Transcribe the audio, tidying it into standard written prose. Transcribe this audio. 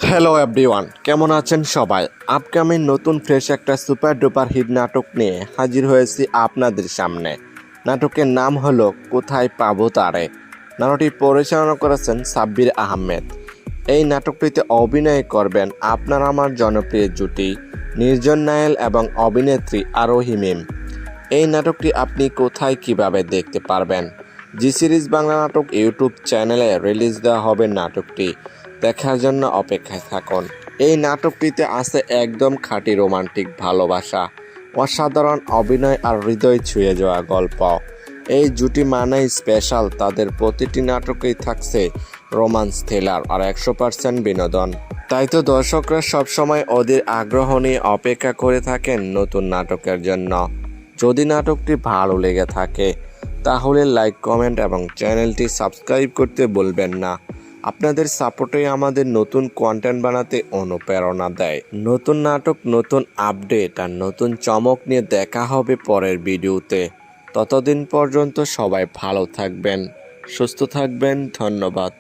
Hello everyone, কেমন আছেন সবাই? আপকামিং নতুন ফ্রেশ একটা সুপার ডুপার হিট নাটক নিয়ে হাজির হয়েছি আপনাদের সামনে। নাটকের নাম হলো কোথায় পাবো তারে। নাটকটি পরিচালনা করেছেন সাব্বির আহমেদ। এই নাটকটিতে অভিনয় করবেন আপনার আমার জনপ্রিয় জুটি নির্জন নায়েল এবং অভিনেত্রী আরোহী মিম। এই নাটকটি আপনি কোথায় কিভাবে দেখতে পারবেন? জি সিরিজ বাংলা নাটক ইউটিউব চ্যানেলে রিলিজ দেওয়া হবে নাটকটি। দেখার জন্য অপেক্ষায় থাকুন। এই নাটকটিতে আছে একদম খাঁটি রোমান্টিক ভালোবাসা, অসাধারণ অভিনয় আর হৃদয় ছুঁয়ে যাওয়া গল্প। এই জুটি মানেই স্পেশাল, তাদের প্রতিটি নাটকেই থাকছে রোমান্স, থ্রিলার আর 100% বিনোদন। তাই তো দর্শকরা সবসময় ওদের আগ্রহ নিয়ে অপেক্ষা করে থাকেন নতুন নাটকের জন্য। যদি নাটকটি ভালো লেগে থাকে তাহলে লাইক, কমেন্ট এবং চ্যানেলটি সাবস্ক্রাইব করতে ভুলবেন না। আপনাদের সাপোর্টে আমাদের নতুন কন্টেন্ট বানাতে অনুপ্রেরণা দেয়। নতুন নাটক, নতুন আপডেট আর নতুন চমক নিয়ে দেখা হবে পরের ভিডিওতে। ততদিন পর্যন্ত সবাই ভালো থাকবেন, সুস্থ থাকবেন। ধন্যবাদ।